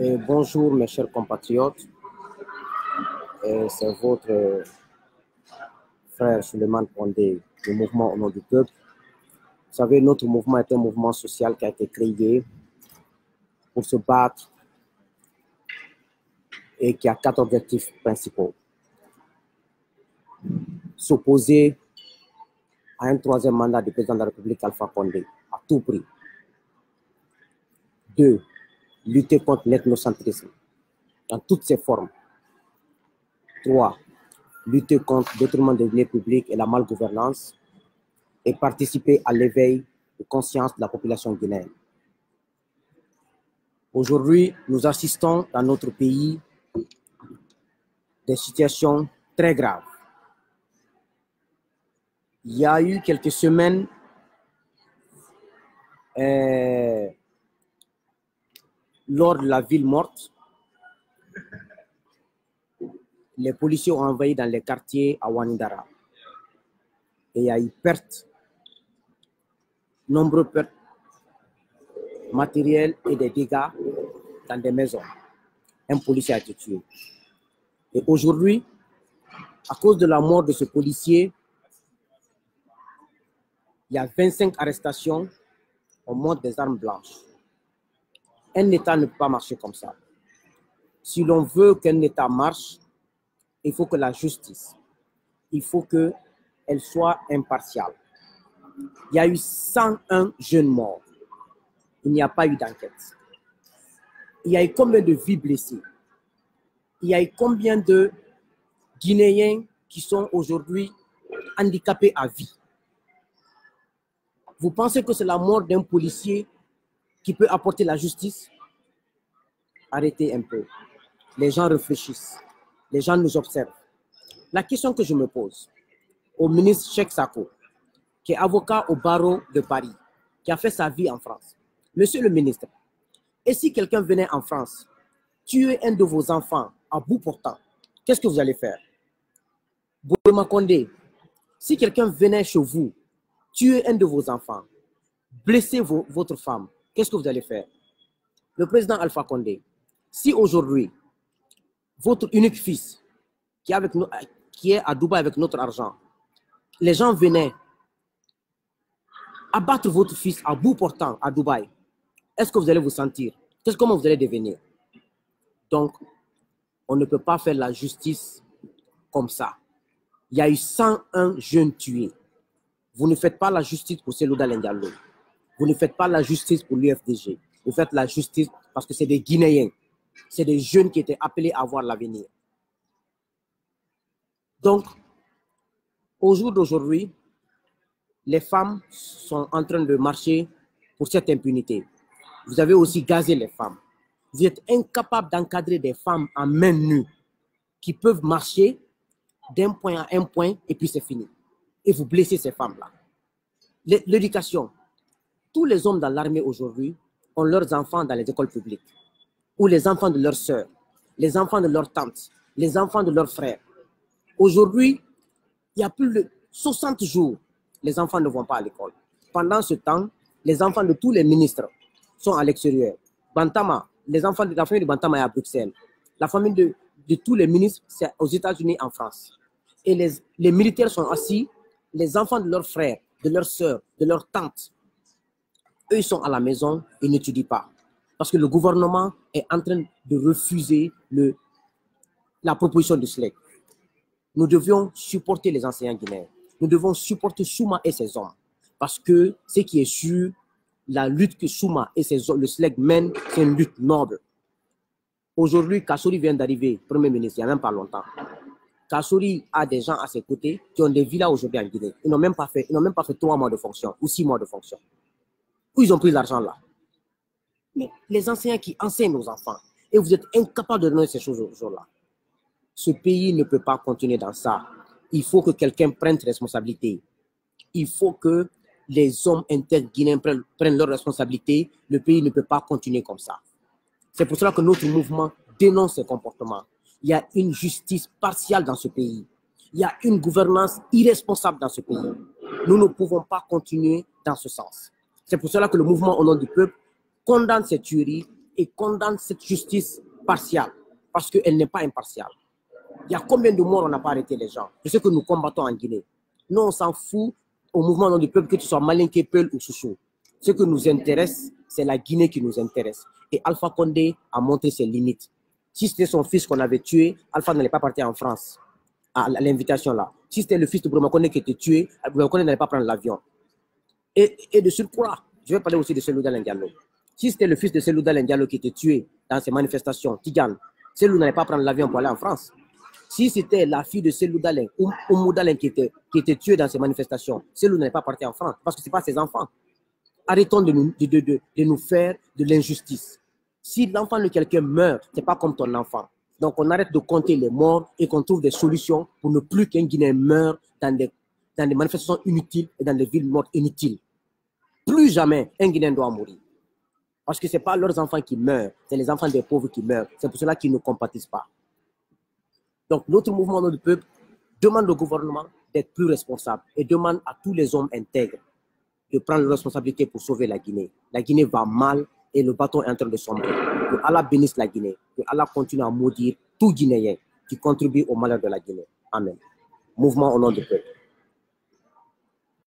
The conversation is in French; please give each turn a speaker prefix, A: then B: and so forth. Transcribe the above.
A: Bonjour mes chers compatriotes, c'est votre frère Souleymane Condé du mouvement Au nom du peuple. Vous savez, notre mouvement est un mouvement social qui a été créé pour se battre et qui a 4 objectifs principaux. S'opposer à un 3e mandat du président de la République Alpha Condé à tout prix. 2. Lutter contre l'ethnocentrisme dans toutes ses formes. 3. Lutter contre le détournement des deniers publics et la malgouvernance et participer à l'éveil de conscience de la population guinéenne. Aujourd'hui, nous assistons dans notre pays des situations très graves. Il y a eu quelques semaines lors de la ville morte, les policiers ont envahi dans les quartiers à Ouanidara. Et il y a eu nombreuses pertes matérielles et des dégâts dans des maisons. Un policier a été tué. Et aujourd'hui, à cause de la mort de ce policier, il y a 25 arrestations, on montre des armes blanches. Un État ne peut pas marcher comme ça. Si l'on veut qu'un État marche, il faut que la justice, il faut qu'elle soit impartiale. Il y a eu 101 jeunes morts. Il n'y a pas eu d'enquête. Il y a eu combien de vies blessées? Il y a eu combien de Guinéens qui sont aujourd'hui handicapés à vie? Vous pensez que c'est la mort d'un policier qui peut apporter la justice? Arrêtez un peu. Les gens réfléchissent. Les gens nous observent. La question que je me pose au ministre Cheikh Sako, qui est avocat au barreau de Paris, qui a fait sa vie en France. Monsieur le ministre, et si quelqu'un venait en France, tuer un de vos enfants à bout portant, qu'est-ce que vous allez faire? Bourema Condé, si quelqu'un venait chez vous, tuer un de vos enfants, blesser votre femme, qu'est-ce que vous allez faire? Le président Alpha Condé, si aujourd'hui, votre unique fils, qui est à Dubaï avec notre argent, les gens venaient abattre votre fils à bout portant à Dubaï, est-ce que vous allez vous sentir? Comment vous allez devenir? Donc, on ne peut pas faire la justice comme ça. Il y a eu 101 jeunes tués. Vous ne faites pas la justice pour Selouda Diallo. Vous ne faites pas la justice pour l'UFDG. Vous faites la justice parce que c'est des Guinéens. C'est des jeunes qui étaient appelés à voir l'avenir. Donc, au jour d'aujourd'hui, les femmes sont en train de marcher pour cette impunité. Vous avez aussi gazé les femmes. Vous êtes incapable d'encadrer des femmes en main nue qui peuvent marcher d'un point à un point et puis c'est fini. Et vous blessez ces femmes-là. L'éducation. Tous les hommes dans l'armée aujourd'hui ont leurs enfants dans les écoles publiques. Ou les enfants de leurs sœurs, les enfants de leurs tantes, les enfants de leurs frères. Aujourd'hui, il y a plus de 60 jours, les enfants ne vont pas à l'école. Pendant ce temps, les enfants de tous les ministres sont à l'extérieur. Bantama, la famille de Bantama est à Bruxelles. La famille de tous les ministres, c'est aux États-Unis, en France. Et les militaires sont assis, les enfants de leurs frères, de leurs sœurs, de leurs tantes, eux, ils sont à la maison, ils n'étudient pas. Parce que le gouvernement est en train de refuser la proposition de SLEC. Nous devions supporter les enseignants guinéens. Nous devons supporter Souma et ses hommes. Parce que ce qui est sûr, la lutte que Souma et le SLEC mènent, c'est une lutte noble. Aujourd'hui, Kassori vient d'arriver, Premier ministre, il n'y a même pas longtemps. Kassori a des gens à ses côtés qui ont des villas aujourd'hui en Guinée. Ils n'ont même pas fait 3 mois de fonction ou 6 mois de fonction. Où ils ont pris l'argent là? Mais les enseignants qui enseignent nos enfants, et vous êtes incapables de donner ces choses aux gens-là. Ce pays ne peut pas continuer dans ça. Il faut que quelqu'un prenne ses responsabilités. Il faut que les hommes inter-guinéens prennent leurs responsabilités. Le pays ne peut pas continuer comme ça. C'est pour cela que notre mouvement dénonce ces comportements. Il y a une justice partiale dans ce pays. Il y a une gouvernance irresponsable dans ce pays. Nous ne pouvons pas continuer dans ce sens. C'est pour cela que le mouvement Au nom du peuple condamne ces tueries et condamne cette justice partiale, parce qu'elle n'est pas impartiale. Il y a combien de morts on n'a pas arrêté les gens? C'est ce que nous combattons en Guinée. Nous, on s'en fout au mouvement Nom du Peuple, que tu sois Malinké, Peul ou Soussou. Ce qui nous intéresse, c'est la Guinée qui nous intéresse. Et Alpha Condé a montré ses limites. Si c'était son fils qu'on avait tué, Alpha n'allait pas partir en France à l'invitation là. Si c'était le fils de Broma Condé qui était tué, Broma Condé n'allait pas prendre l'avion. Et de surcroît, je vais parler aussi de Selou Dalein Diallo. Si c'était le fils de Selou Dalein Diallo qui était tué dans ces manifestations, Tigane, Selou n'allait pas prendre l'avion pour aller en France. Si c'était la fille de Selou Dalein ou Oumou Dalein qui était tuée dans ces manifestations, Selou n'allait pas partir en France parce que ce n'est pas ses enfants. Arrêtons de nous faire de l'injustice. Si l'enfant de quelqu'un meurt, ce n'est pas comme ton enfant. Donc on arrête de compter les morts et qu'on trouve des solutions pour ne plus qu'un Guinéen meure dans des manifestations inutiles et dans des villes mortes inutiles. Plus jamais un Guinéen doit mourir. Parce que ce n'est pas leurs enfants qui meurent, c'est les enfants des pauvres qui meurent. C'est pour cela qu'ils ne compatissent pas. Donc notre mouvement Nom du Peuple demande au gouvernement d'être plus responsable et demande à tous les hommes intègres de prendre leurs responsabilités pour sauver la Guinée. La Guinée va mal et le bateau est en train de sombrer. Que Allah bénisse la Guinée, que Allah continue à maudire tout Guinéen qui contribue au malheur de la Guinée. Amen. Mouvement au nom du peuple.